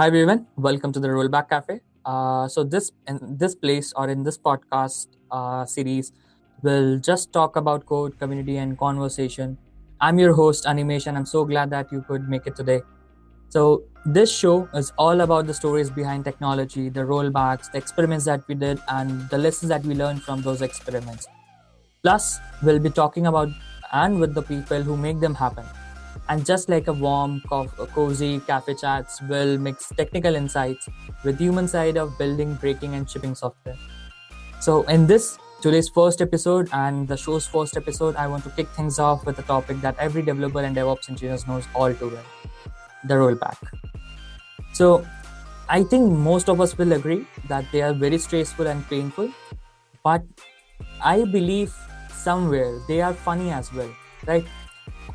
Hi everyone, welcome to the Rollback Café. So this place or in this podcast series, we'll just talk about code, community, and conversation. I'm your host Animesh, and I'm so glad that you could make it today. So this show is all about the stories behind technology, the rollbacks, the experiments that we did, and the lessons that we learned from those experiments. Plus, we'll be talking about and with the people who make them happen. And just like a warm, cozy cafe chats will mix technical insights with human side of building, breaking, and shipping software. So in this today's first episode and the show's first episode, I want to kick things off with a topic that every developer and DevOps engineers knows all too well: the rollback. So I think most of us will agree that they are very stressful and painful, but I believe somewhere they are funny as well, right?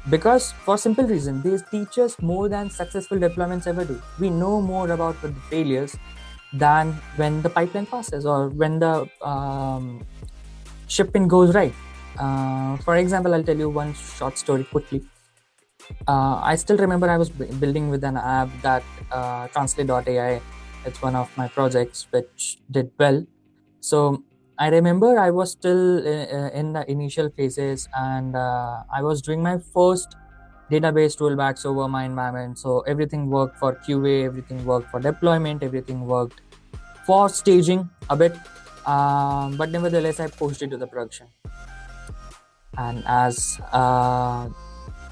Because for simple reason, they teach us more than successful deployments ever do. We know more about the failures than when the pipeline passes or when the shipment goes right. For example, I'll tell you one short story quickly. I still remember I was building with an app that Translate.ai. It's one of my projects which did well. So I remember I was still in the initial phases, and I was doing my first database rollbacks over my environment. So everything worked for QA, everything worked for deployment, everything worked for staging a bit. But nevertheless, I pushed it to the production. And as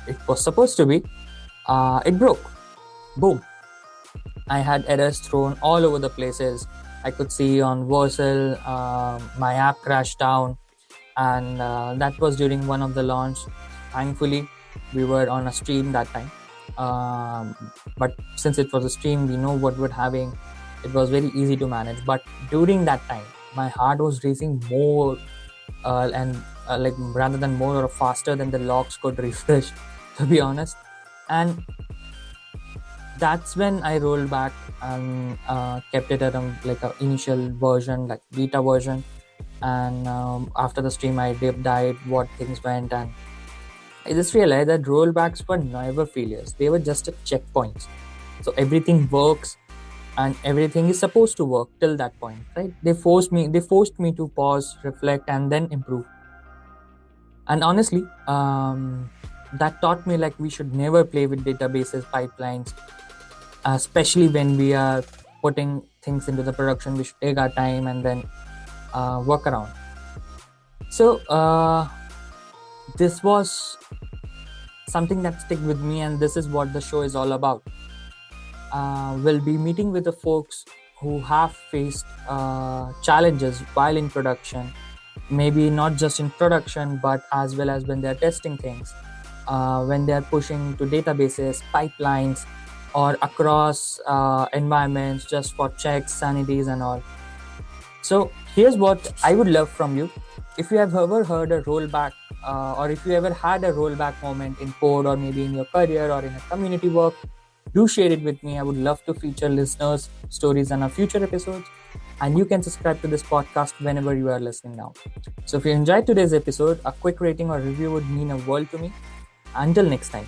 it was supposed to be, it broke. Boom. I had errors thrown all over the places. I could see on Vercel, my app crashed down, and that was during one of the launch. Thankfully, we were on a stream that time. But since it was a stream, we know what we're having. It was very easy to manage. But during that time, my heart was racing more and like rather than more or faster than the logs could refresh, to be honest. And that's when I rolled back and kept it at like an initial version, like beta version. And after the stream, I deep dived what things went, and I just realized that rollbacks were never failures. They were just a checkpoints. So everything works, and everything is supposed to work till that point, right? They forced me to pause, reflect, and then improve. And honestly, that taught me like we should never play with databases, pipelines, especially when we are putting things into the production. We should take our time and then work around. So this was something that stick with me, and this is what the show is all about. We'll be meeting with the folks who have faced challenges while in production, maybe not just in production, but as well as when they're testing things, when they're pushing to databases, pipelines, or across environments just for checks, sanities, and all. So here's what I would love from you. If you have ever heard a rollback, or if you ever had a rollback moment in code, or maybe in your career or in a community work, do share it with me. I would love to feature listeners' stories in our future episodes. And you can subscribe to this podcast whenever you are listening now. So if you enjoyed today's episode, a quick rating or review would mean a world to me. Until next time.